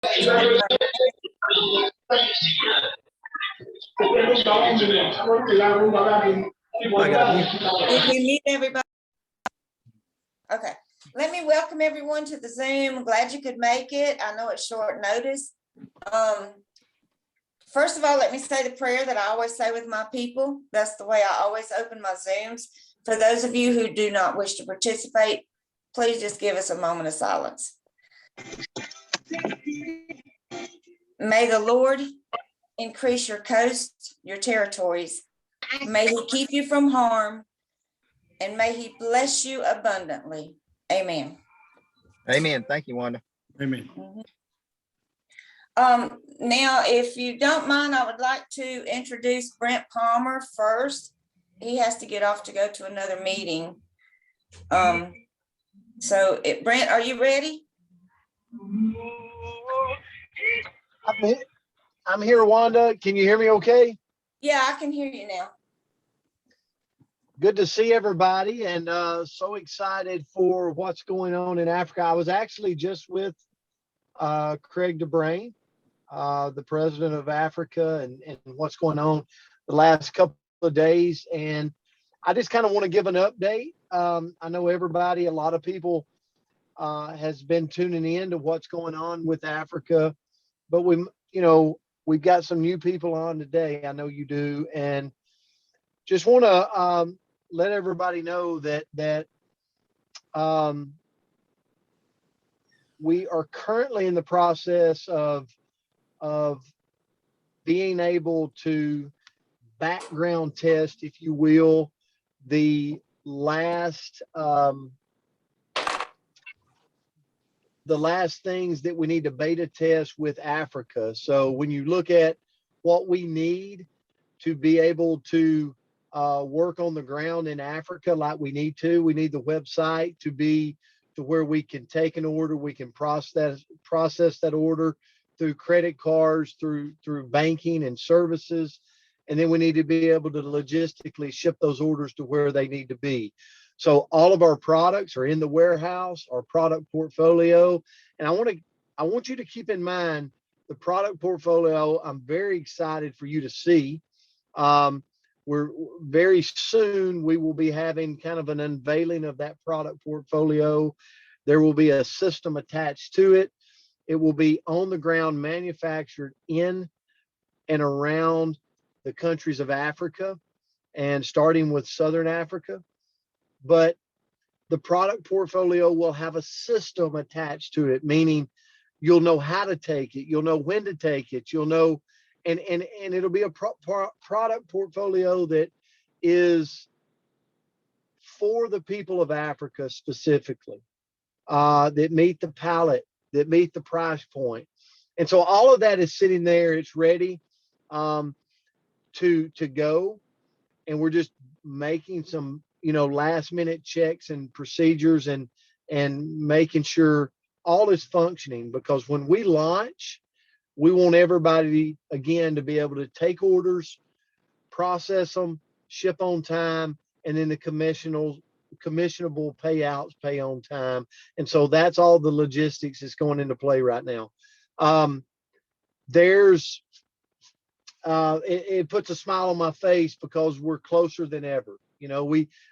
Did we meet everybody? Okay, let me welcome everyone to the Zoom. Glad you could make it. I know it's short notice. First of all, let me say the prayer that I always say with my people. That's the way I always open my Zooms. For those of you who do not wish to participate, please just give us a moment of silence. May the Lord increase your coasts, your territories. May he keep you from harm, and may he bless you abundantly. Amen. Amen. Thank you, Wanda. Amen. Now, if you don't mind, I would like to introduce Brent Palmer first. He has to get off to go to another meeting. Brent, are you ready? I'm here, Wanda. Can you hear me okay? Yeah, I can hear you now. Good to see everybody, and so excited for what's going on in Africa. I was actually just with Craig DeBrain, the president of Africa, and what's going on the last couple of days. And I just kind of want to give an update. I know everybody, a lot of people has been tuning in to what's going on with Africa, but we've got some new people on today. I know you do, and just want to let everybody know that we are currently in the process of being able to background test, if you will, the last things that we need to beta test with Africa. So when you look at what we need to be able to work on the ground in Africa like we need the website to be to where we can take an order, we can process that order through credit cards, through banking and services. And then we need to be able to logistically ship those orders to where they need to be. So all of our products are in the warehouse, our product portfolio. And I want you to keep in mind the product portfolio. I'm very excited for you to see. We're very soon, we will be having kind of an unveiling of that product portfolio. There will be a system attached to it. It will be on the ground, manufactured in and around the countries of Africa, and starting with Southern Africa. But the product portfolio will have a system attached to it, meaning you'll know how to take it, you'll know when to take it, you'll know, and it'll be a product portfolio that is for the people of Africa specifically, that meet the palate, that meet the price point. And so all of that is sitting there, it's ready to go. And we're just making some, last minute checks and procedures and making sure all is functioning, because when we launch, we want everybody, again, to be able to take orders, process them, ship on time, and then the commissionable payouts pay on time. And so that's all the logistics that's going into play right now. It puts a smile on my face because we're closer than ever.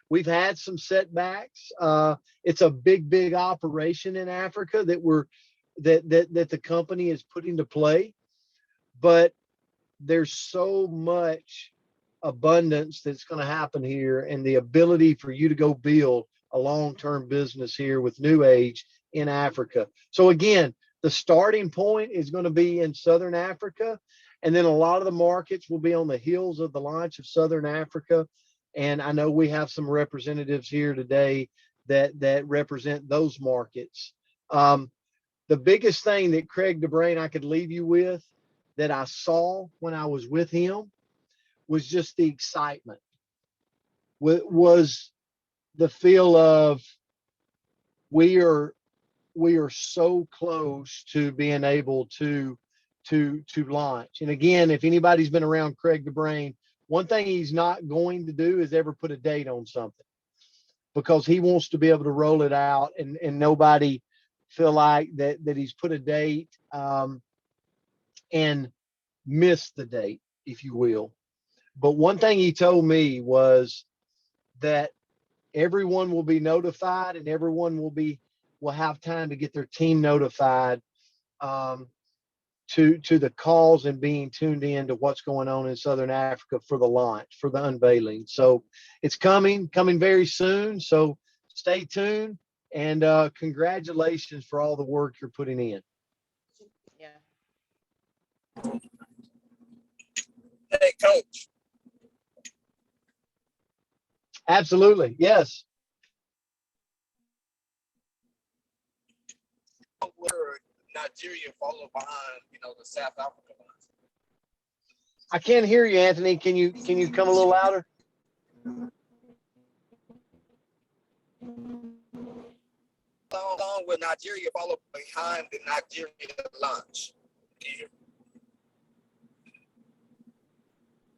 We've had some setbacks. It's a big operation in Africa that the company is putting to play, but there's so much abundance that's going to happen here, and the ability for you to go build a long-term business here with NEWAGE in Africa. So again, the starting point is going to be in Southern Africa, and then a lot of the markets will be on the heels of the launch of Southern Africa. And I know we have some representatives here today that represent those markets. The biggest thing that Craig DeBrain I could leave you with that I saw when I was with him was just the excitement, was the feel of we are so close to being able to launch. And again, if anybody's been around Craig DeBrain, one thing he's not going to do is ever put a date on something, because he wants to be able to roll it out and nobody feel like that he's put a date and missed the date, if you will. But one thing he told me was that everyone will be notified and everyone will have time to get their team notified to the calls and being tuned in to what's going on in Southern Africa for the launch, for the unveiling. So it's coming very soon. So stay tuned, and congratulations for all the work you're putting in. Yeah. Hey, Coach. Absolutely. Yes. Where Nigeria followed behind, the South Africa lines. I can't hear you, Anthony. Can you come a little louder? How long will Nigeria follow behind the Nigeria launch?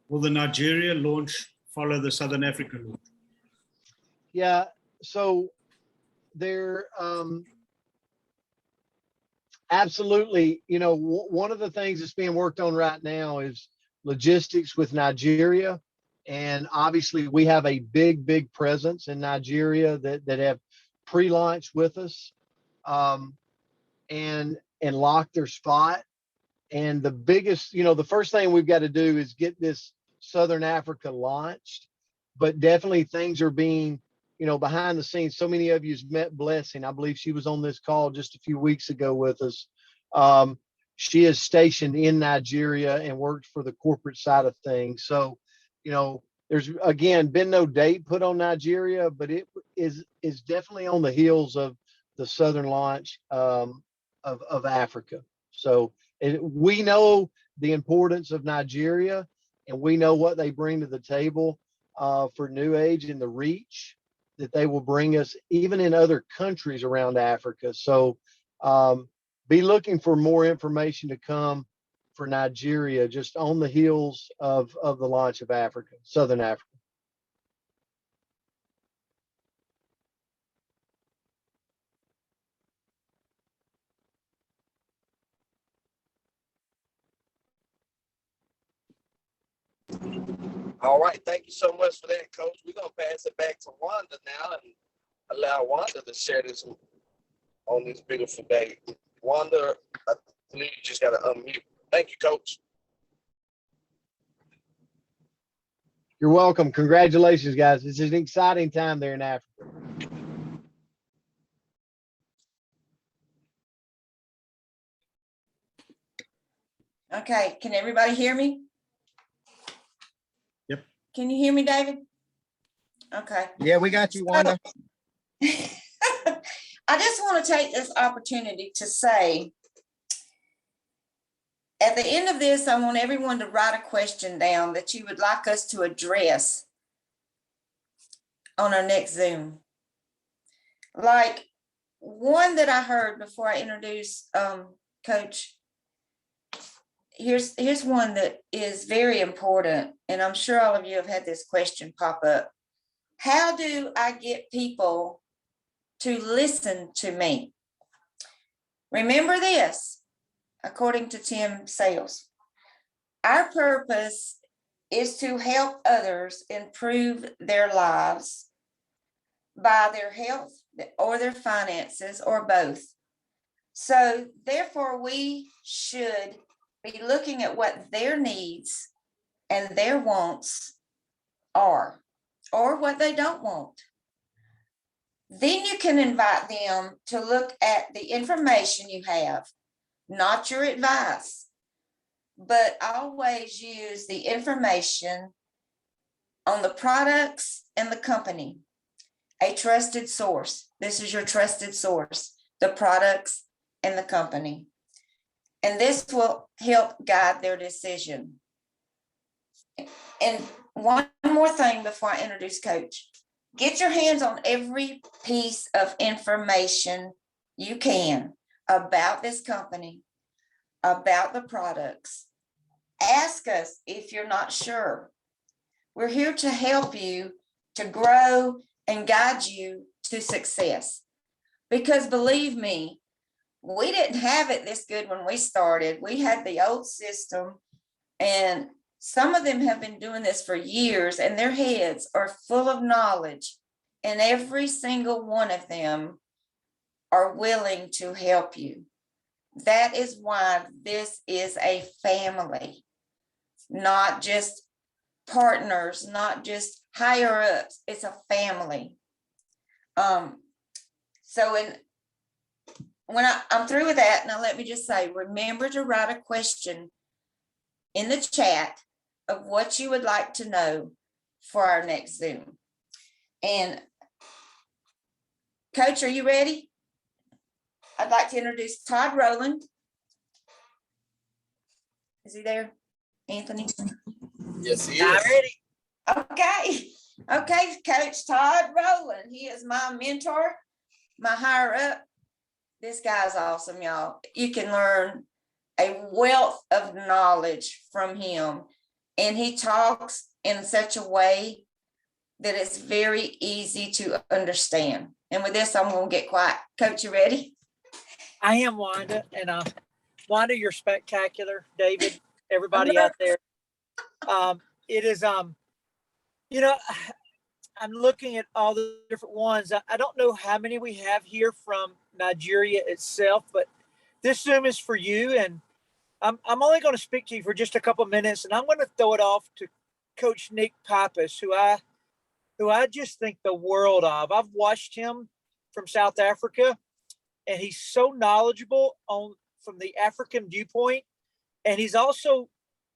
Will the Nigeria launch follow the Southern Africa launch? Yeah. So there, absolutely. One of the things that's being worked on right now is logistics with Nigeria. And obviously we have a big presence in Nigeria that have pre-launched with us and locked their spot. And the biggest, the first thing we've got to do is get this Southern Africa launched, but definitely things are being, behind the scenes. So many of you's met Blessing. I believe she was on this call just a few weeks ago with us. She is stationed in Nigeria and worked for the corporate side of things. So, there's again been no date put on Nigeria, but it is definitely on the heels of the Southern launch of Africa. So we know the importance of Nigeria, and we know what they bring to the table for NEWAGE and the reach that they will bring us even in other countries around Africa. So be looking for more information to come for Nigeria, just on the heels of the launch of Africa, Southern Africa. All right, thank you so much for that, Coach. We're gonna pass it back to Wanda now and allow Wanda to share this on this beautiful day. Wanda, I believe you just gotta unmute. Thank you, Coach. You're welcome. Congratulations, guys. It's an exciting time there in Africa. Okay, can everybody hear me? Yep. Can you hear me, David? Okay. Yeah, we got you, Wanda. I just want to take this opportunity to say, at the end of this, I want everyone to write a question down that you would like us to address on our next Zoom. Like one that I heard before I introduce Coach. Here's one that is very important, and I'm sure all of you have had this question pop up. How do I get people to listen to me? Remember this, according to Tim Sales, our purpose is to help others improve their lives by their health or their finances or both. So therefore, we should be looking at what their needs and their wants are, or what they don't want. Then you can invite them to look at the information you have, not your advice, but always use the information on the products and the company. A trusted source. This is your trusted source, the products and the company. And this will help guide their decision. And one more thing before I introduce Coach. Get your hands on every piece of information you can about this company, about the products. Ask us if you're not sure. We're here to help you to grow and guide you to success. Because believe me, we didn't have it this good when we started. We had the old system, and some of them have been doing this for years, and their heads are full of knowledge, and every single one of them are willing to help you. That is why this is a family, not just partners, not just higher ups. It's a family. So when I'm through with that, now let me just say, remember to write a question in the chat of what you would like to know for our next Zoom. And Coach, are you ready? I'd like to introduce Todd Rowland. Is he there, Anthony? Yes, he I'm is. ready. Okay, Coach Todd Rowland. He is my mentor, my higher up. This guy's awesome, y'all. You can learn a wealth of knowledge from him. And he talks in such a way that it's very easy to understand. And with this, I'm going to get quiet. Coach, you ready? I am Wanda, and Wanda, you're spectacular. David, everybody out there. It is you know, I'm looking at all the different ones. I don't know how many we have here from Nigeria itself, but this Zoom is for you, and I'm only going to speak to you for just a couple of minutes, and I'm going to throw it off to Coach Nick Pappas, who I just think the world of. I've watched him from South Africa, and he's so knowledgeable from the African viewpoint. And he's also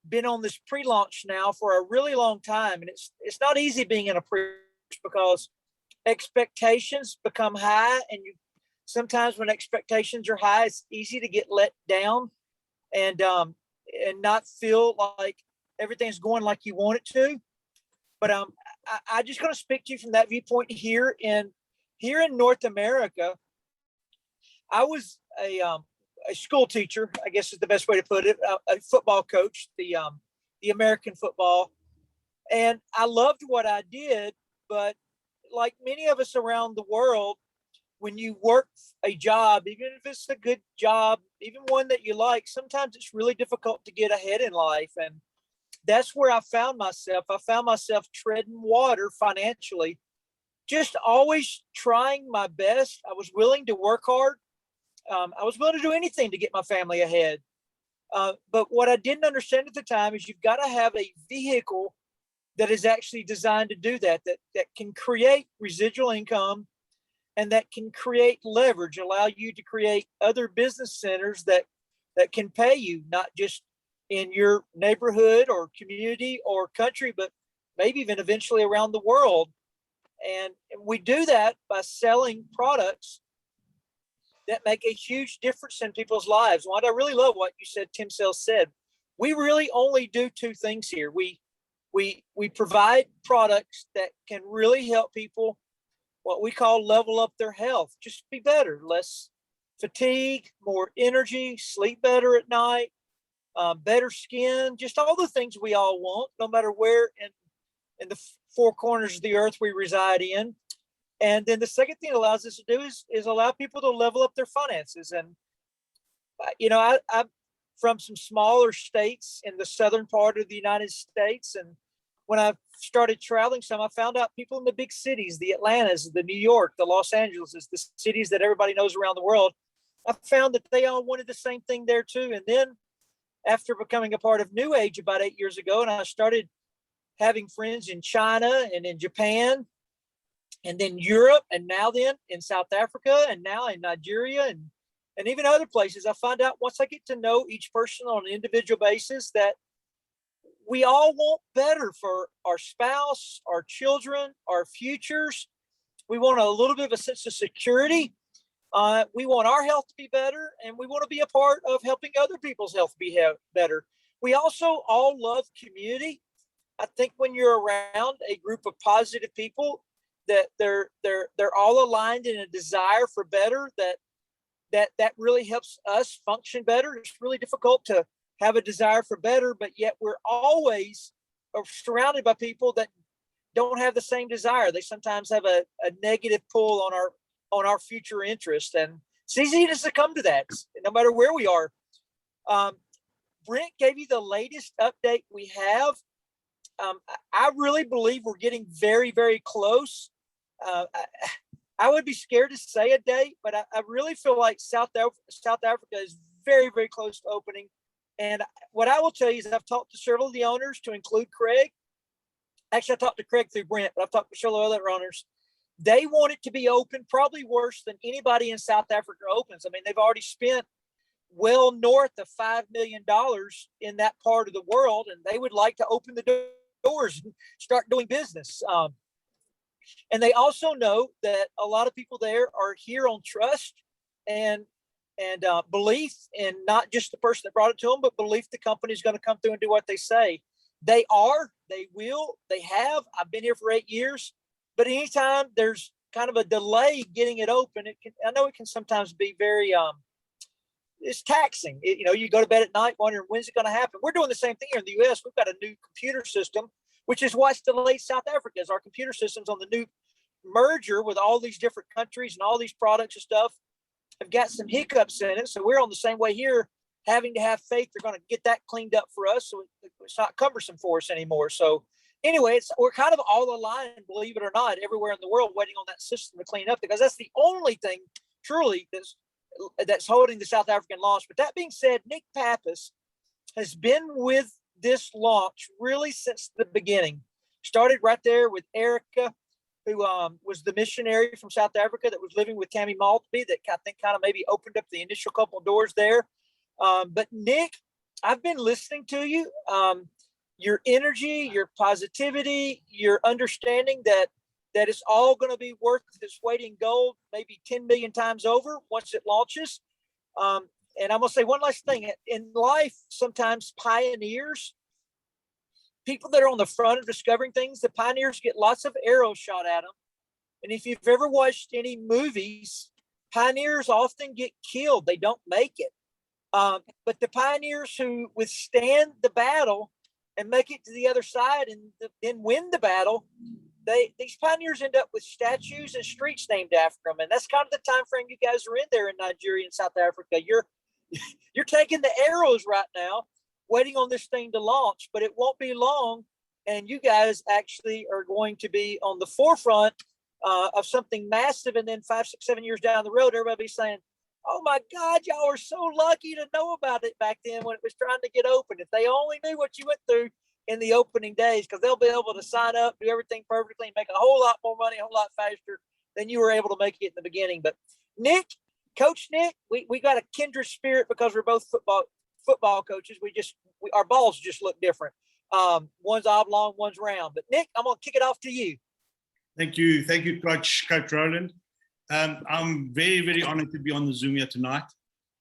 been on this pre-launch now for a really long time. And it's not easy being in a pre because expectations become high, and sometimes when expectations are high, it's easy to get let down and not feel like everything's going like you want it to. But I just going to speak to you from that viewpoint here in North America. I was a school teacher, I guess is the best way to put it, a football coach, the American football. And I loved what I did, but like many of us around the world, when you work a job, even if it's a good job, even one that you like, sometimes it's really difficult to get ahead in life. And that's where I found myself. I found myself treading water financially, just always trying my best. I was willing to work hard. I was willing to do anything to get my family ahead. But what I didn't understand at the time is you've got to have a vehicle that is actually designed to do that can create residual income and that can create leverage, allow you to create other business centers that can pay you, not just in your neighborhood or community or country, but maybe even eventually around the world. And we do that by selling products that make a huge difference in people's lives. Wanda, I really love what you said, Tim Sells said. We really only do two things here. We provide products that can really help people, what we call level up their health, just be better, less fatigue, more energy, sleep better at night, better skin, just all the things we all want, no matter where in the four corners of the earth we reside in. And then the second thing it allows us to do is allow people to level up their finances. And, I'm from some smaller states in the southern part of the United States. And when I started traveling some, I found out people in the big cities, the Atlantas, the New York, the Los Angeles, the cities that everybody knows around the world, I found that they all wanted the same thing there too. And then after becoming a part of NEWAGE about 8 years ago, and I started having friends in China and in Japan, and then Europe, and now then in South Africa, and now in Nigeria, and even other places, I find out once I get to know each person on an individual basis that we all want better for our spouse, our children, our futures. We want a little bit of a sense of security. We want our health to be better, and we want to be a part of helping other people's health be better. We also all love community. I think when you're around a group of positive people, that they're all aligned in a desire for better, that really helps us function better. It's really difficult to have a desire for better, but yet we're always surrounded by people that don't have the same desire. They sometimes have a negative pull on our future interest. And It's easy to succumb to that, no matter where we are. Brent gave you the latest update we have. I really believe we're getting very, very close. I would be scared to say a date, but I really feel like South Africa is very, very close to opening. And what I will tell you is I've talked to several of the owners, to include Craig. Actually, I talked to Craig through Brent, but I've talked to several other owners. They want it to be open probably worse than anybody in South Africa opens. I mean, they've already spent well north of $5 million in that part of the world, and they would like to open the doors and start doing business. And they also know that a lot of people there are here on trust and belief in not just the person that brought it to them, but belief the company is going to come through and do what they say. They will, they have. I've been here for 8 years, but anytime there's kind of a delay getting it open, I know it can sometimes be very, it's taxing. You go to bed at night wondering when's it going to happen. We're doing the same thing here in the US. We've got a new computer system, which is what's delayed South Africa, is our computer systems on the new merger with all these different countries and all these products and stuff have got some hiccups in it. So we're on the same way here, having to have faith they're going to get that cleaned up for us, so it's not cumbersome for us anymore. So anyway, we're kind of all aligned, believe it or not, everywhere in the world, waiting on that system to clean up, because that's the only thing truly that's holding the South African launch. But that being said, Nick Pappas has been with this launch really since the beginning. Started right there with Erica, who was the missionary from South Africa that was living with Tammy Maltby, that I think kind of maybe opened up the initial couple of doors there. But Nick, I've been listening to you. Your energy, your positivity, your understanding that it's all going to be worth its weight in gold, maybe 10 million times over once it launches. And I'm going to say one last thing. In life, sometimes pioneers, people that are on the front of discovering things, the pioneers get lots of arrows shot at them. And if you've ever watched any movies, pioneers often get killed. They don't make it. But the pioneers who withstand the battle and make it to the other side and then win the battle, these pioneers end up with statues and streets named after them. And that's kind of the time frame you guys are in there in Nigeria and South Africa. You're taking the arrows right now, waiting on this thing to launch, but it won't be long. And you guys actually are going to be on the forefront of something massive. And then 5, 6, 7 years down the road, everybody be saying, oh my God, y'all are so lucky to know about it back then when it was trying to get open. If they only knew what you went through in the opening days, because they'll be able to sign up, do everything perfectly, and make a whole lot more money, a whole lot faster than you were able to make it in the beginning. But Nick, Coach Nick, we got a kindred spirit because we're both football coaches. Our balls just look different. One's oblong, one's round. But Nick, I'm going to kick it off to you. Thank you, Coach Rowland. I'm very, very honored to be on the Zoom here tonight.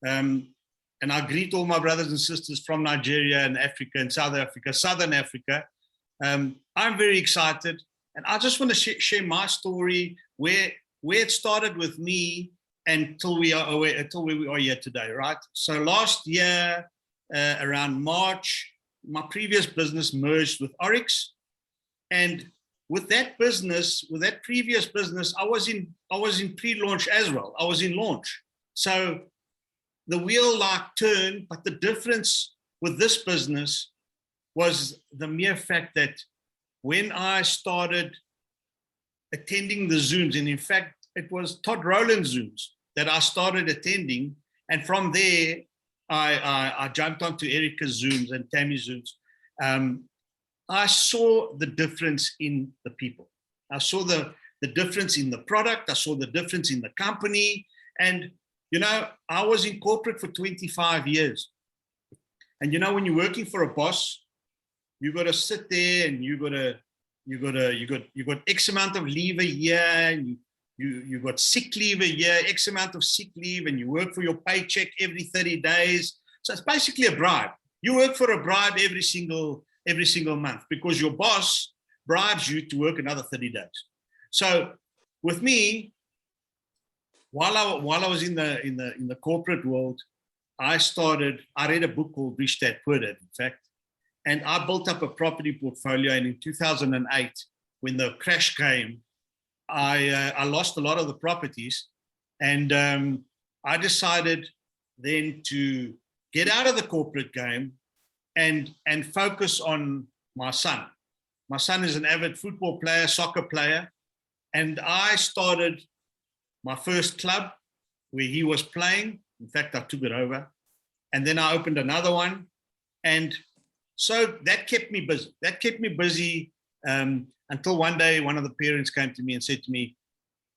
And I greet all my brothers and sisters from Nigeria and Africa and South Africa, Southern Africa. I'm very excited. And I just want to share my story, where it started with me until we are here today, right? So last year, around March, my previous business merged with Oryx. And with that previous business, I was in pre-launch as well. I was in launch. So the wheel turned, but the difference with this business was the mere fact that when I started attending the Zooms, and in fact, it was Todd Rowland Zooms that I started attending. And from there, I jumped onto Erica's Zooms and Tammy's Zooms. I saw the difference in the people. I saw the difference in the product. I saw the difference in the company. And, I was in corporate for 25 years. And, when you're working for a boss, you got to sit there and you got X amount of leave a year, and you got sick leave a year, X amount of sick leave, and you work for your paycheck every 30 days. So it's basically a bribe. You work for a bribe every single month because your boss bribes you to work another 30 days. So with me, while I was in the corporate world, I read a book called Rich Dad Poor Dad, in fact, and I built up a property portfolio. And in 2008, when the crash came, I lost a lot of the properties, and I decided then to get out of the corporate game and focus on my son. My son is an avid football player, soccer player, and I started my first club where he was playing. In fact, I took it over, and then I opened another one, and so that kept me busy. That kept me busy until one day one of the parents came to me and said to me,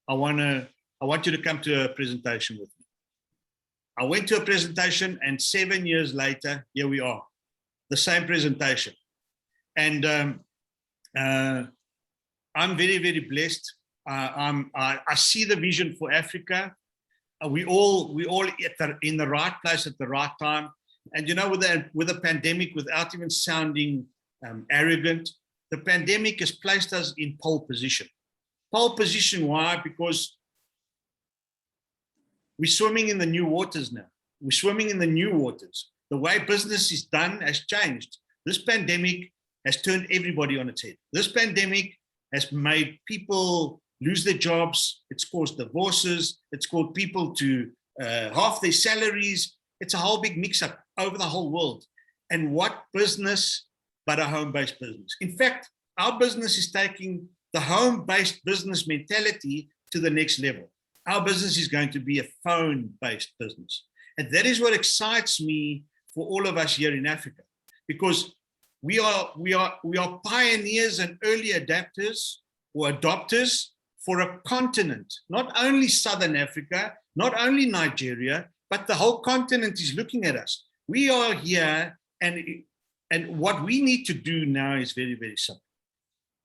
I want you to come to a presentation with me. I went to a presentation, and 7 years later, here we are, the same presentation. And I'm very, very blessed. I see the vision for Africa. We all in the right place at the right time. And you know, with the pandemic, without even sounding arrogant, the pandemic has placed us in pole position. Pole position, why? Because we're swimming in the new waters now. We're swimming in the new waters. The way business is done has changed. This pandemic has turned everybody on its head. This pandemic has made people lose their jobs. It's caused divorces. It's caused people to half their salaries. It's a whole big mix-up over the whole world. And what business but a home-based business? In fact, our business is taking the home-based business mentality to the next level. Our business is going to be a phone-based business. And that is what excites me for all of us here in Africa, because we are pioneers and early adapters or adopters for a continent, not only Southern Africa, not only Nigeria, but the whole continent is looking at us. We are here, and what we need to do now is very, very simple.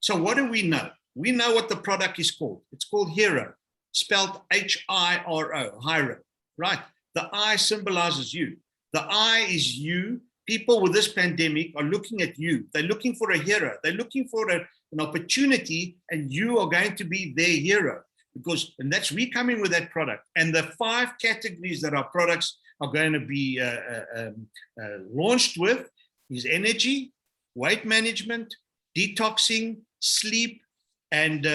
So what do we know? We know what the product is called. It's called Hero, spelled H-I-R-O, Hiro, right? The I symbolizes you. The I is you. People with this pandemic are looking at you. They're looking for a hero. They're looking for an opportunity, and you are going to be their hero. And that's we come in with that product. And the 5 categories that our products are going to be launched with is energy, weight management, detoxing, sleep, and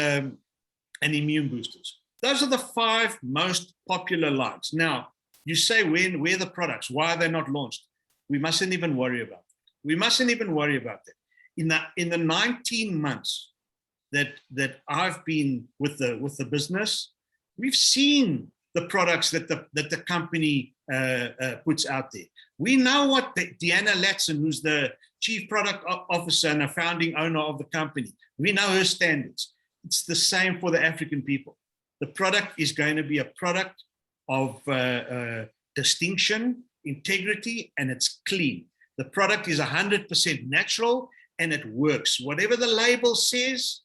immune boosters. Those are the 5 most popular lines. Now, you say, where are the products? Why are they not launched? We mustn't even worry about that. We mustn't even worry about that. In the 19 months that I've been with the business, we've seen the products that the company puts out there. We know what Deanna Latson, who's the chief product officer and a founding owner of the company, we know her standards. It's the same for the African people. The product is going to be a product of distinction, integrity, and it's clean. The product is 100% natural, and it works. Whatever the label says,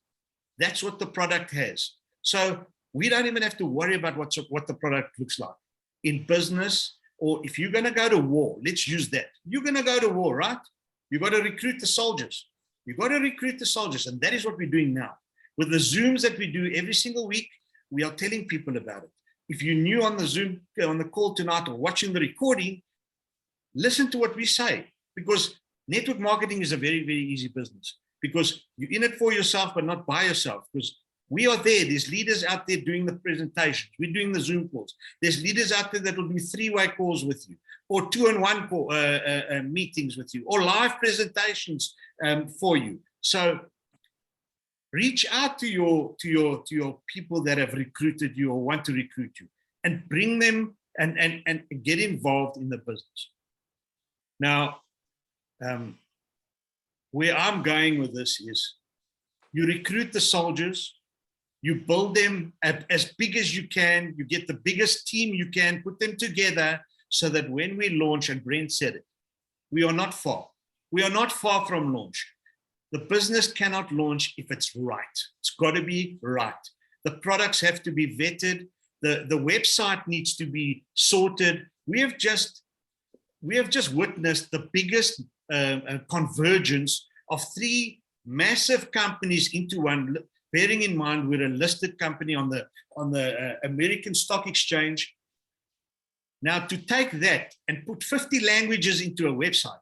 that's what the product has. So we don't even have to worry about what the product looks like. In business, or if you're going to go to war, let's use that. You're going to go to war, right? You've got to recruit the soldiers. You've got to recruit the soldiers, and that is what we're doing now. With the Zooms that we do every single week, we are telling people about it. If you're new on the Zoom, on the call tonight, or watching the recording, listen to what we say, because network marketing is a very, very easy business, because you're in it for yourself, but not by yourself, because we are there. There's leaders out there doing the presentations. We're doing the Zoom calls. There's leaders out there that will do 3-way calls with you, or 2-on-1 call, meetings with you, or live presentations for you. So reach out to your people that have recruited you or want to recruit you, and bring them and get involved in the business. Now, where I'm going with this is, you recruit the soldiers, you build them as big as you can, you get the biggest team you can, put them together so that when we launch, and Brent said it, we are not far. We are not far from launch. The business cannot launch if it's right. It's got to be right. The products have to be vetted. The website needs to be sorted. We have just witnessed the biggest convergence of 3 massive companies into one. Bearing in mind we're a listed company on the American Stock Exchange. Now, to take that and put 50 languages into a website,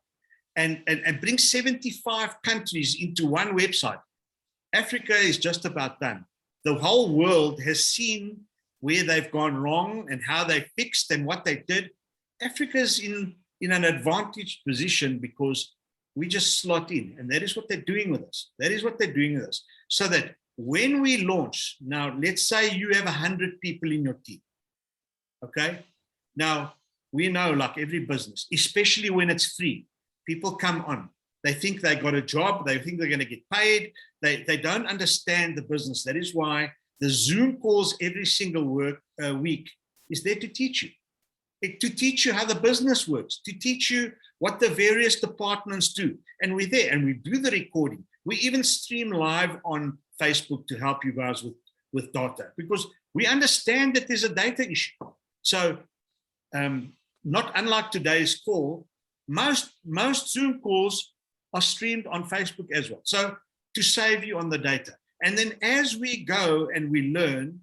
and bring 75 countries into one website, Africa is just about done. The whole world has seen where they've gone wrong and how they fixed and what they did, Africa's in an advantaged position because we just slot in, and that is what they're doing with us. That is what they're doing with us. So that when we launch, now let's say you have 100 people in your team, okay? Now, we know, like every business, especially when it's free, people come on. They think they got a job. They think they're going to get paid. They don't understand the business. That is why the Zoom calls every single week is there to teach you. To teach you how the business works, to teach you what the various departments do. And we're there and we do the recording. We even stream live on Facebook to help you guys with data, because we understand that there's a data issue. So not unlike today's call, most Zoom calls are streamed on Facebook as well. So to save you on the data. And then as we go and we learn,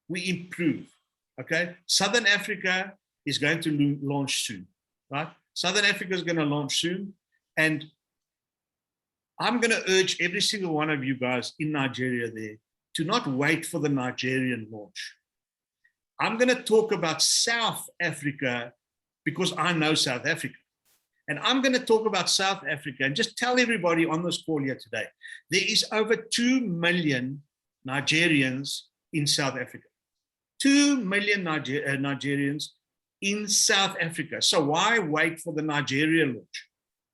we improve, okay? Southern Africa is going to launch soon, right? Southern Africa is going to launch soon. And I'm going to urge every single one of you guys in Nigeria there to not wait for the Nigerian launch. I'm going to talk about South Africa because I know South Africa. And I'm going to talk about South Africa and just tell everybody on this call here today, there is over 2 million Nigerians in South Africa. 2 million Nigerians in South Africa. So why wait for the Nigeria launch?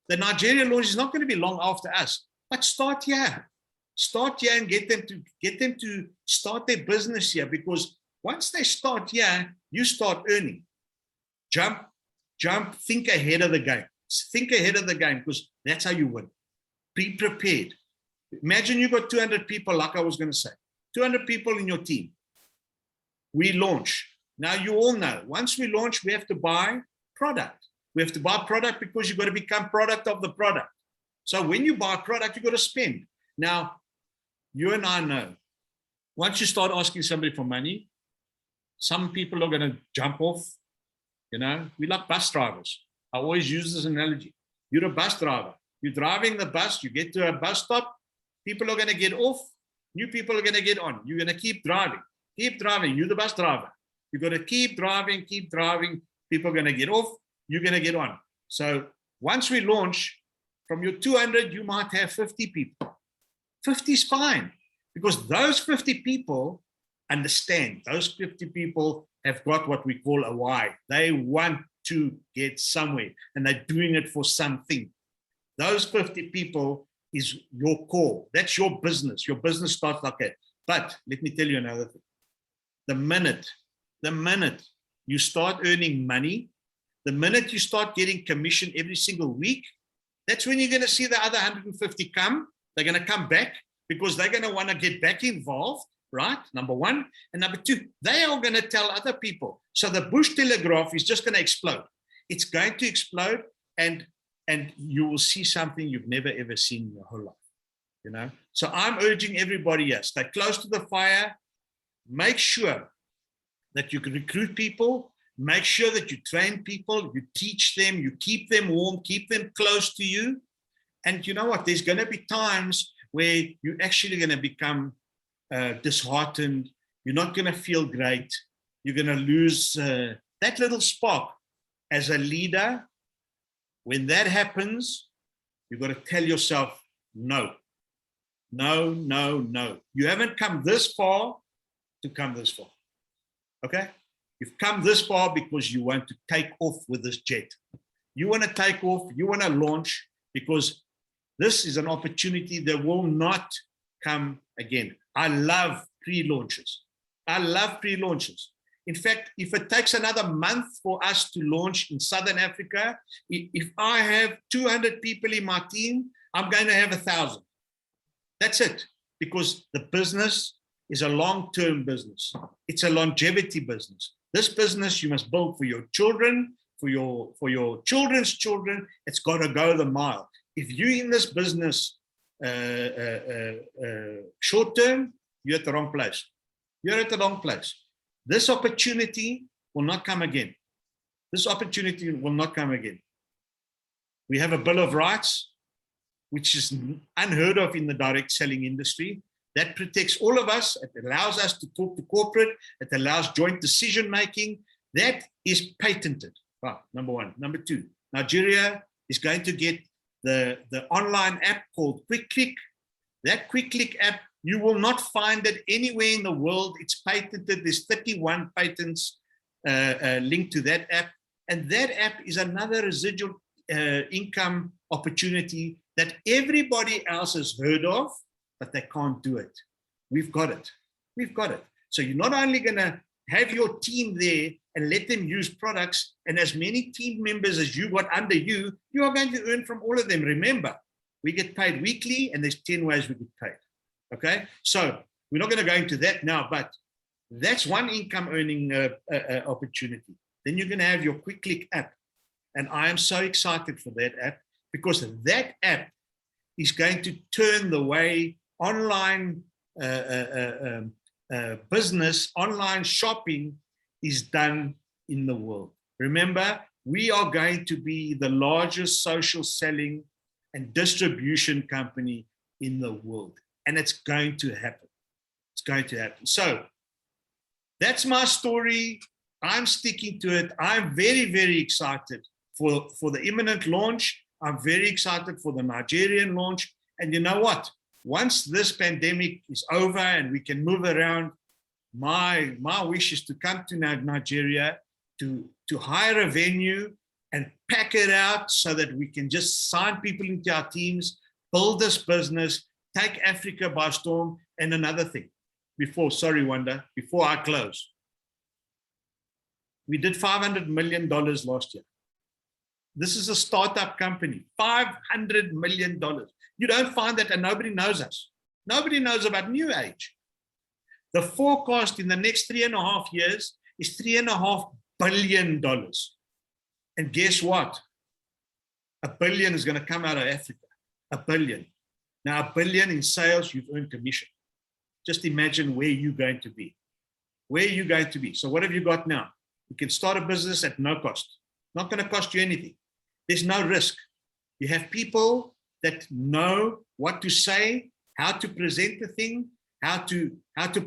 The Nigeria launch is not going to be long after us, but start here. Start here and get them to start their business here, because once they start here, you start earning. Jump, think ahead of the game. Think ahead of the game, because that's how you win. Be prepared. Imagine you got 200 people, like I was going to say, 200 people in your team. We launch. Now you all know, once we launch, we have to buy product. We have to buy product because you've got to become product of the product. So when you buy product, you've got to spend. Now, you and I know, once you start asking somebody for money, some people are going to jump off. You know, we like bus drivers. I always use this analogy. You're a bus driver. You're driving the bus. You get to a bus stop. People are going to get off. New people are going to get on. You're going to keep driving. Keep driving. You're the bus driver. You've got to keep driving, keep driving. People are going to get off. You're going to get on. So once we launch, from your 200, you might have 50 people. 50 is fine, because those 50 people understand. Those 50 people have got what we call a why. They want to get somewhere, and they're doing it for something. Those 50 people is your core. That's your business. Your business starts like that. But let me tell you another thing. The minute you start earning money, the minute you start getting commission every single week, that's when you're going to see the other 150 come. They're going to come back because they're going to want to get back involved, right? Number one. And number two, they are going to tell other people. So the bush telegraph is just going to explode. It's going to explode, and you will see something you've never, ever seen in your whole life, you know? So I'm urging everybody here, stay close to the fire. Make sure that you can recruit people. Make sure that you train people, you teach them, you keep them warm, keep them close to you. And you know what? There's going to be times where you're actually going to become disheartened. You're not going to feel great. You're going to lose that little spark. As a leader, when that happens, you've got to tell yourself, no, no, no, no. You haven't come this far to come this far. Okay? You've come this far because you want to take off with this jet. You want to take off, you want to launch, because this is an opportunity that will not come again. I love pre-launches. I love pre-launches. In fact, if it takes another month for us to launch in Southern Africa, if I have 200 people in my team, I'm going to have 1,000. That's it, because the business is a long-term business. It's a longevity business. This business you must build for your children, for your children's children. It's got to go the mile. If you're in this business short term, you're at the wrong place. You're at the wrong place. This opportunity will not come again. This opportunity will not come again. We have a Bill of Rights, which is unheard of in the direct selling industry. That protects all of us. It allows us to talk to corporate. It allows joint decision making. That is patented. Wow, number one. Number two, Nigeria is going to get the online app called Quick Click. That Quick Click app, you will not find it anywhere in the world. It's patented. There's 31 patents linked to that app. And that app is another residual income opportunity that everybody else has heard of, but they can't do it. We've got it. We've got it. So you're not only going to have your team there and let them use products, and as many team members as you got under you, you are going to earn from all of them. Remember, we get paid weekly, and there's 10 ways we get paid. Okay, so we're not going to go into that now, but that's one income earning opportunity. Then you're going to have your Quick Click app, and I am so excited for that app, because that app is going to turn the way online business, online shopping is done in the world. Remember, we are going to be the largest social selling and distribution company in the world. And it's going to happen. It's going to happen. So that's my story. I'm sticking to it. I'm very, very excited for the imminent launch. I'm very excited for the Nigerian launch. And you know what? Once this pandemic is over and we can move around, my wish is to come to Nigeria, to hire a venue and pack it out so that we can just sign people into our teams, build this business, take Africa by storm. And another thing, Wanda, before I close, we did $500 million last year. This is a startup company, $500 million. You don't find that, and nobody knows us. Nobody knows about NEWAGE. The forecast in the next 3.5 years is $3.5 billion. And guess what? $1 billion is going to come out of Africa. $1 billion. Now, $1 billion in sales, you've earned commission. Just imagine where you're going to be. Where are you going to be? So what have you got now? You can start a business at no cost. Not going to cost you anything. There's no risk. You have people that know what to say, how to present the thing, how to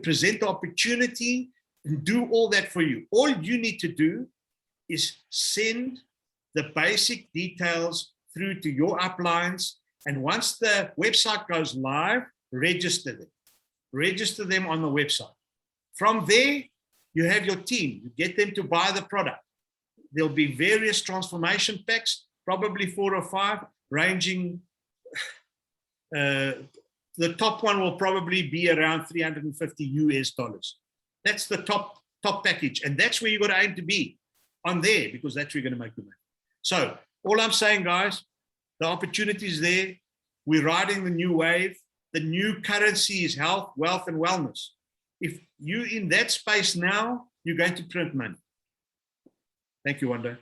present the opportunity, and do all that for you. All you need to do is send the basic details through to your uplines. And once the website goes live, register them. Register them on the website. From there, you have your team. You get them to buy the product. There'll be various transformation packs, probably 4 or 5, ranging. The top one will probably be around $350. That's the top package. And that's where you got to aim to be, on there, because that's where you're going to make the money. So all I'm saying, guys, the opportunity is there. We're riding the new wave. The new currency is health, wealth, and wellness. If you're in that space now, you're going to print money. Thank you, Wanda.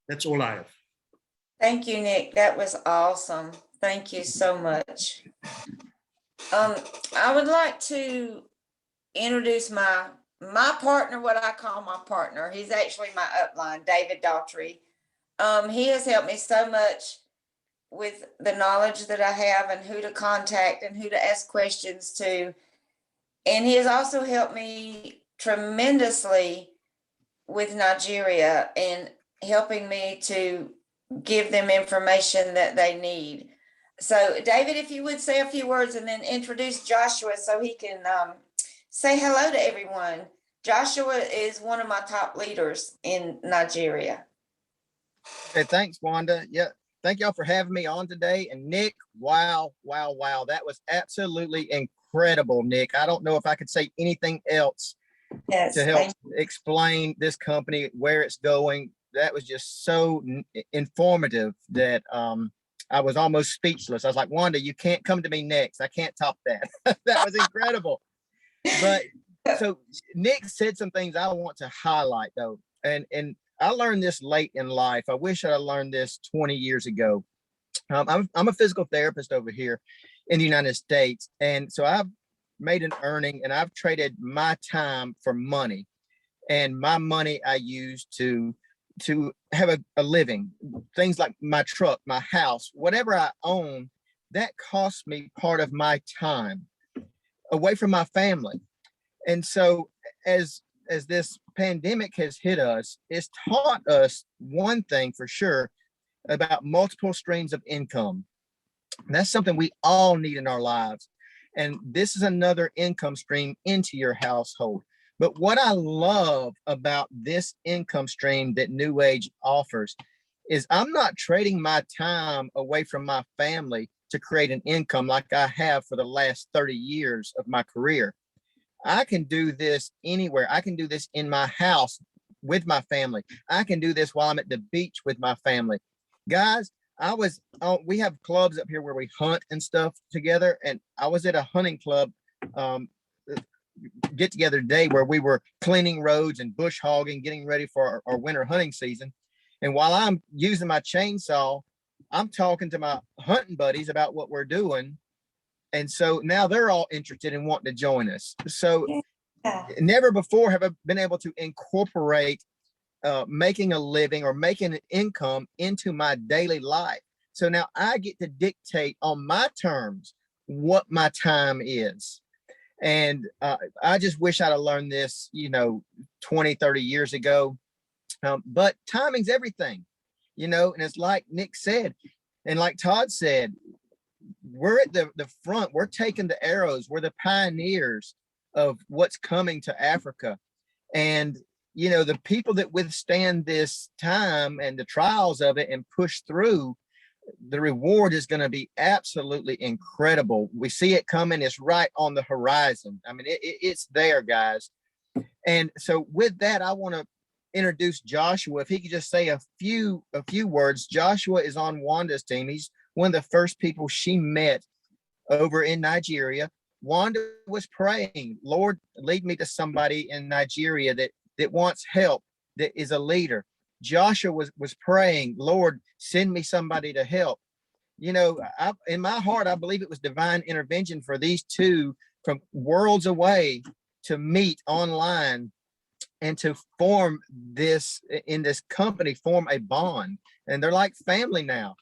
That's all I have. Thank you, Nick. That was awesome. Thank you so much. I would like to introduce my partner, what I call my partner. He's actually my upline, David Dougherty. He has helped me so much with the knowledge that I have and who to contact and who to ask questions to. And he has also helped me tremendously with Nigeria and helping me to give them information that they need. So David, if you would say a few words and then introduce Joshua so he can say hello to everyone. Joshua is one of my top leaders in Nigeria. Okay, thanks, Wanda. Yeah, thank y'all for having me on today. And Nick, wow. That was absolutely incredible, Nick. I don't know if I could say anything else to help explain this company, where it's going. That was just so informative that I was almost speechless. I was like, Wanda, you can't come to me next. I can't top that. That was incredible. But so Nick said some things I want to highlight though. And I learned this late in life. I wish I learned this 20 years ago. I'm a physical therapist over here in the United States. And so I've made an earning and I've traded my time for money, and my money I use to have a living. Things like my truck, my house, whatever I own, that costs me part of my time. away from my family. And so as this pandemic has hit us, it's taught us one thing for sure about multiple streams of income. And that's something we all need in our lives. And this is another income stream into your household. But what I love about this income stream that NEWAGE offers is I'm not trading my time away from my family to create an income like I have for the last 30 years of my career. I can do this anywhere. I can do this in my house with my family. I can do this while I'm at the beach with my family. Guys, we have clubs up here where we hunt and stuff together. And I was at a hunting club get together today where we were cleaning roads and bush hogging, getting ready for our winter hunting season. And while I'm using my chainsaw, I'm talking to my hunting buddies about what we're doing. And so now they're all interested in wanting to join us. So never before have I been able to incorporate making a living or making an income into my daily life. So now I get to dictate on my terms what my time is. And I just wish I'd have learned this, 20, 30 years ago. But timing's everything, and it's like Nick said, and like Todd said, we're at the front. We're taking the arrows. We're the pioneers of what's coming to Africa. And, the people that withstand this time and the trials of it and push through, the reward is going to be absolutely incredible. We see it coming. It's right on the horizon. I mean, it's there, guys. And so with that, I want to introduce Joshua. If he could just say a few words. Joshua is on Wanda's team. He's one of the first people she met over in Nigeria. Wanda was praying, Lord, lead me to somebody in Nigeria that wants help, that is a leader. Joshua was praying, Lord, send me somebody to help. In my heart, I believe it was divine intervention for these two from worlds away to meet online and to form this company, form a bond. And they're like family now.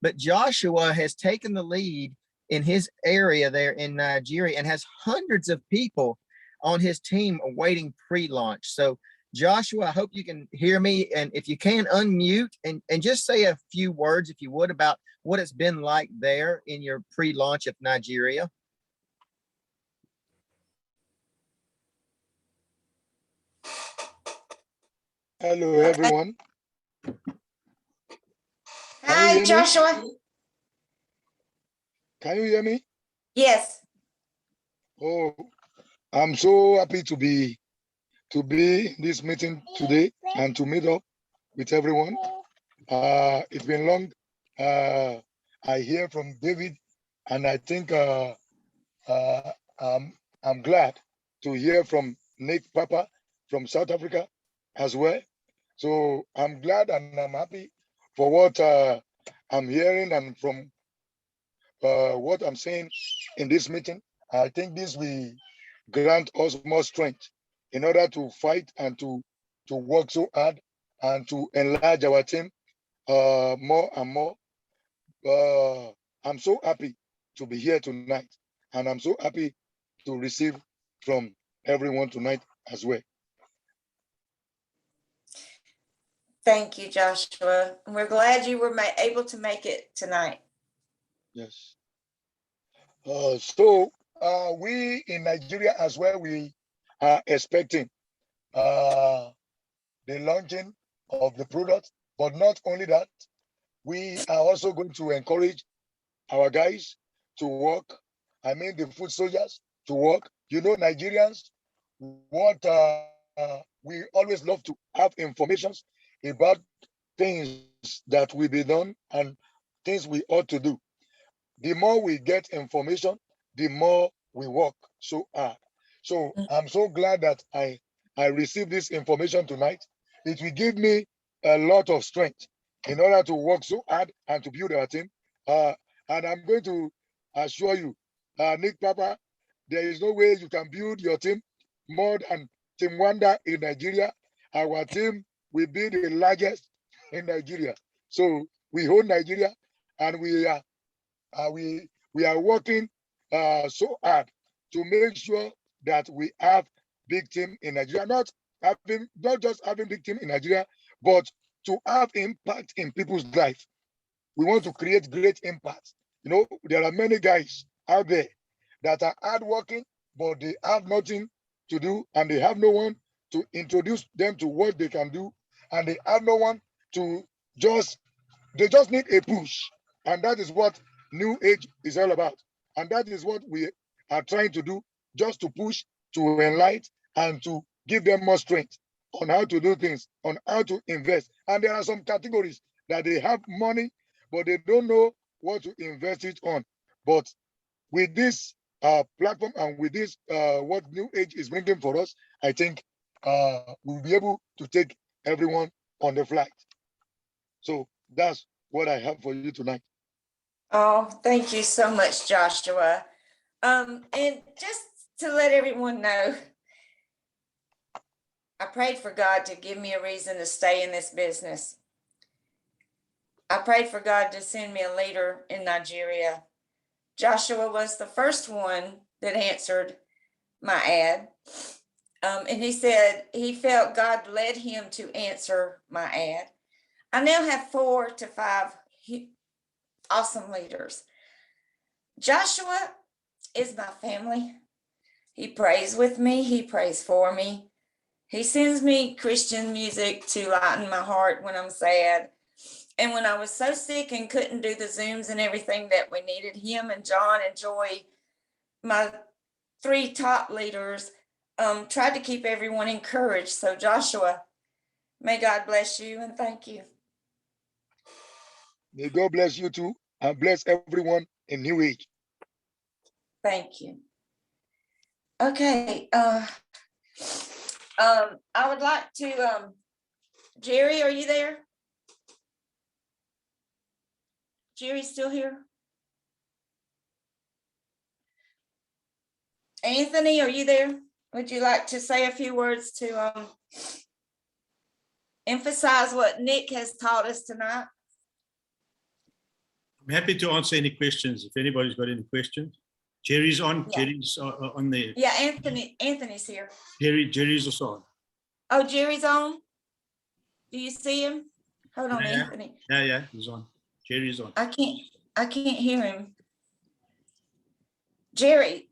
But Joshua has taken the lead in his area there in Nigeria and has hundreds of people on his team awaiting pre-launch. So Joshua, I hope you can hear me. And if you can, unmute and just say a few words, if you would, about what it's been like there in your pre-launch of Nigeria. Hello, everyone. Hi, Joshua. Can you hear me? Yes. Oh, I'm so happy to be in this meeting today and to meet up with everyone. It's been long. I hear from David, and I think I'm glad to hear from Nick Papa from South Africa as well. So I'm glad and I'm happy for what I'm hearing and from what I'm saying in this meeting. I think this will grant us more strength in order to fight and to work so hard and to enlarge our team more and more. I'm so happy to be here tonight, and I'm so happy to receive from everyone tonight as well. Thank you, Joshua. We're glad you were able to make it tonight. Yes. So we in Nigeria as well, we are expecting the launching of the product, but not only that, we are also going to encourage our guys to work. I mean, the food soldiers to work. Nigerians, what we always love to have information about things that will be done and things we ought to do. The more we get information, the more we work so hard. So I'm so glad that I received this information tonight. It will give me a lot of strength in order to work so hard and to build our team. And I'm going to assure you, Nick Papa, there is no way you can build your team more than Team Wanda in Nigeria. Our team will be the largest in Nigeria. So we hold Nigeria, and we are working so hard to make sure that we have big team in Nigeria, not just having big team in Nigeria, but to have impact in people's life. We want to create great impact. You know, there are many guys out there that are hardworking, but they have nothing to do, and they have no one to introduce them to what they can do, and they have no one to they just need a push. And that is what New Age is all about. And that is what we are trying to do, just to push, to enlighten, and to give them more strength on how to do things, on how to invest. And there are some categories that they have money, but they don't know what to invest it on. But with this platform and with this, what New Age is bringing for us, I think we'll be able to take everyone on the flight. So that's what I have for you tonight. Oh, thank you so much, Joshua. And just to let everyone know, I prayed for God to give me a reason to stay in this business. I prayed for God to send me a leader in Nigeria. Joshua was the first one that answered my ad. And he said he felt God led him to answer my ad. I now have 4 to 5 awesome leaders. Joshua is my family. He prays with me. He prays for me. He sends me Christian music to lighten my heart when I'm sad. And when I was so sick and couldn't do the Zooms and everything that we needed, him and John and Joy, my 3 top leaders, tried to keep everyone encouraged. So Joshua, may God bless you and thank you. May God bless you too, and bless everyone in New Age. Thank you. Okay. I would like to, Jerry, are you there? Jerry still here? Anthony, are you there? Would you like to say a few words to emphasize what Nick has taught us tonight? I'm happy to answer any questions if anybody's got any questions. Jerry's on. Yeah. Jerry's on there. Yeah, Anthony's here. Jerry's also on. Oh, Jerry's on? Do you see him? Hold on, Yeah. Anthony. Yeah, he's on. Jerry's on. I can't hear him. Jerry.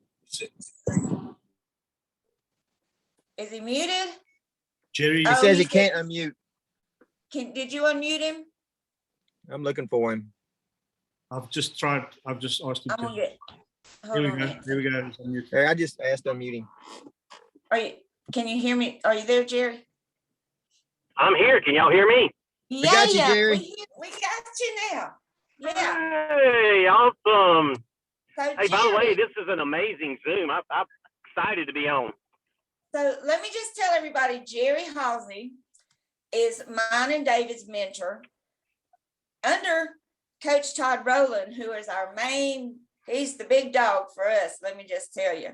Is he muted? Jerry. He Oh, says he he can't unmute. Did you unmute him? I'm looking for him. I've just asked him I'm to. gonna get. Here Hold we on, go. Anthony. Here we go. He's unmuted. Hey, I just asked to unmute him. Can you hear me? Are you there, Jerry? I'm here. Can y'all hear me? Yeah, got you, Jerry. We got you now. Yeah. Hey, awesome. So, Hey, by the way, Jerry, this is an amazing Zoom. I'm excited to be on. so let me just tell everybody, Jerry Halsey is mine and David's mentor under Coach Todd Rowland, who is our he's the big dog for us. Let me just tell you.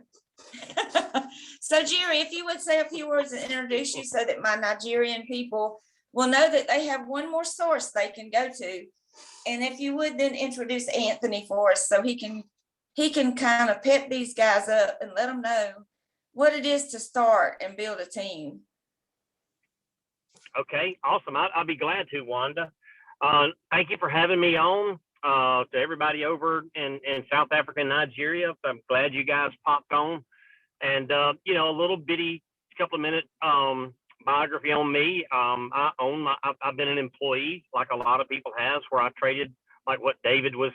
So Jerry, if you would say a few words and introduce you so that my Nigerian people will know that they have one more source they can go to. And if you would then introduce Anthony for us so he can kind of pep these guys up and let them know what it is to start and build a team. Okay, awesome. I'll be glad to, Wanda. Thank you for having me on. To everybody over in South Africa and Nigeria, I'm glad you guys popped on. And, a little bitty couple of minute biography on me. I've been an employee like a lot of people have, where I traded, like what David was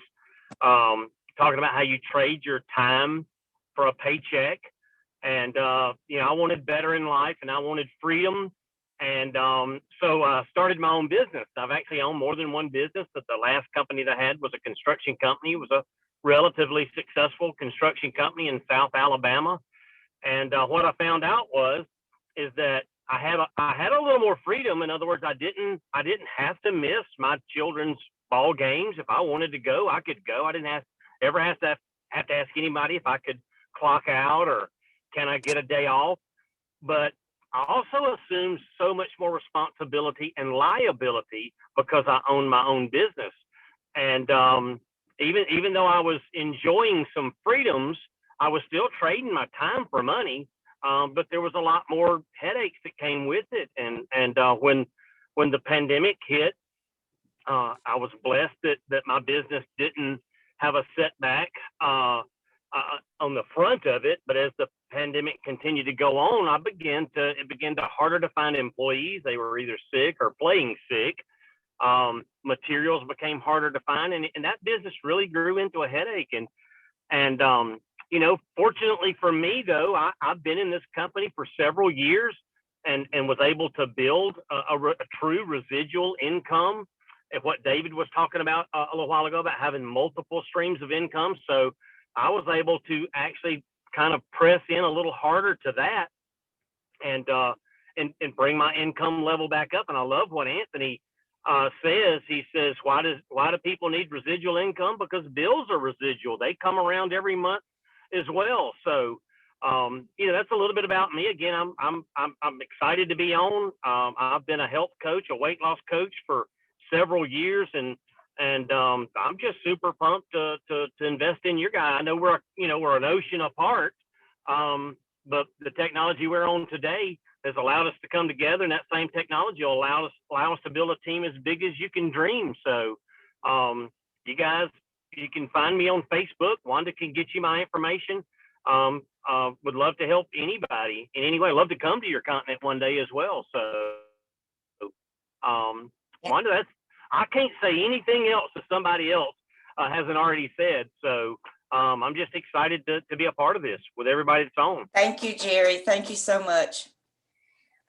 talking about, how you trade your time for a paycheck. And, I wanted better in life and I wanted freedom. And so I started my own business. I've actually owned more than one business, but the last company that I had was a construction company. It was a relatively successful construction company in South Alabama. And what I found out is that I had a little more freedom. In other words, I didn't have to miss my children's ball games. If I wanted to go, I could go. I didn't ever have to ask anybody if I could clock out or can I get a day off. But I also assumed so much more responsibility and liability because I own my own business. And even though I was enjoying some freedoms, I was still trading my time for money, but there was a lot more headaches that came with it. And when the pandemic hit, I was blessed that my business didn't have a setback on the front of it. But as the pandemic continued to go on, it began to harder to find employees. They were either sick or playing sick. Materials became harder to find, and that business really grew into a headache. And fortunately for me, though, I've been in this company for several years and was able to build a true residual income. And what David was talking about a little while ago about having multiple streams of income. So I was able to actually kind of press in a little harder to that and bring my income level back up. And I love what Anthony says. He says, why do people need residual income? Because bills are residual. They come around every month as well. So that's a little bit about me. Again, I'm excited to be on. I've been a health coach, a weight loss coach for several years, and I'm just super pumped to invest in your guy. I know we're an ocean apart, but the technology we're on today has allowed us to come together, and that same technology will allow us to build a team as big as you can dream. So you guys, you can find me on Facebook. Wanda can get you my information. Would love to help anybody in any way. Love to come to your continent one day as well. So Wanda, I can't say anything else that somebody else hasn't already said. So I'm just excited to be a part of this with everybody that's on. Thank you, Jerry. Thank you so much.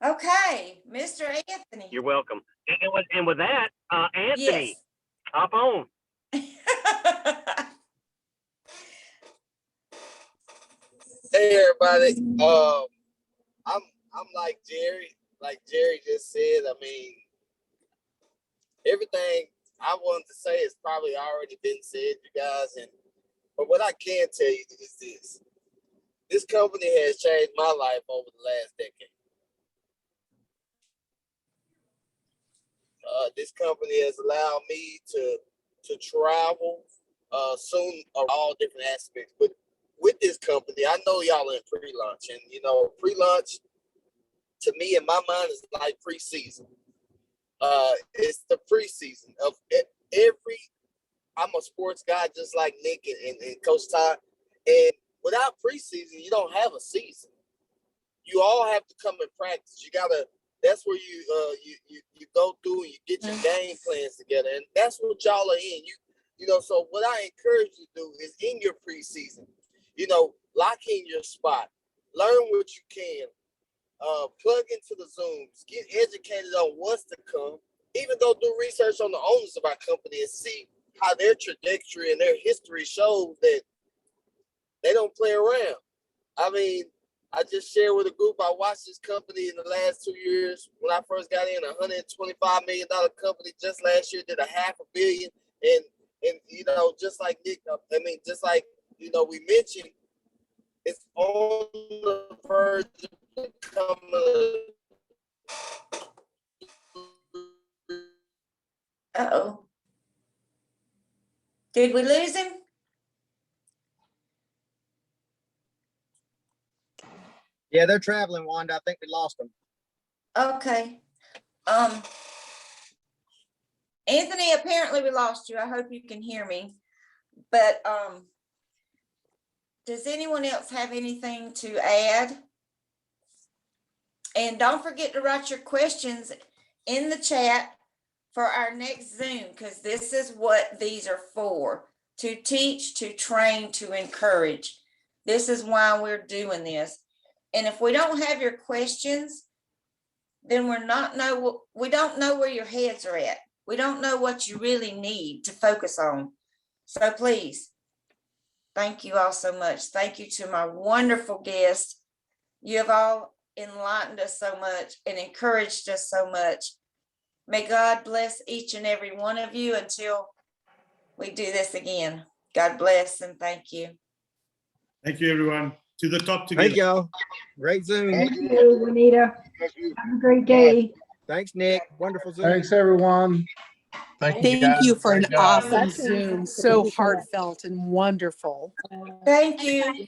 Okay, Mr. Anthony. You're welcome. And with that, Anthony, Yes. hop on. Hey everybody. I'm like Jerry. Like Jerry just said, I mean, everything I wanted to say has probably already been said, you guys. But what I can tell you is this: this company has changed my life over the last decade. This company has allowed me to travel soon of all different aspects. But with this company, I know y'all are in pre-launch, and pre-launch to me in my mind is like preseason. It's the preseason of every. I'm a sports guy just like Nick and Coach Todd, and without preseason, you don't have a season. You all have to come and practice. You gotta. That's where you go through and you get your game plans together, and that's what y'all are in. So what I encourage you to do is in your preseason, lock in your spot, learn what you can, plug into the Zooms, get educated on what's to come, even go do research on the owners of our company and see how their trajectory and their history shows that they don't play around. I mean, I just shared with a group, I watched this company in the last 2 years. When I first got in, $125 million company just last year did $500 million. And just like Nick, just like, we mentioned, it's on the verge of becoming Uh-oh. Did we lose him? Yeah, they're traveling, Wanda. I think we lost them. Okay. Anthony, apparently we lost you. I hope you can hear me. But does anyone else have anything to add? And don't forget to write your questions in the chat for our next Zoom, because this is what these are for: to teach, to train, to encourage. This is why we're doing this. And if we don't have your questions, then we don't know where your heads are at. We don't know what you really need to focus on. So please, thank you all so much. Thank you to my wonderful guests. You have all enlightened us so much and encouraged us so much. May God bless each and every one of you until we do this again. God bless and thank you. Thank you, everyone. To the top together. Thank y'all. Great Zoom. Thank Thank you, Juanita. Have a great day. Thanks, Nick. Wonderful Zoom. Thanks, everyone. Thank you for an Great job. awesome Zoom. So heartfelt and wonderful. Thank you.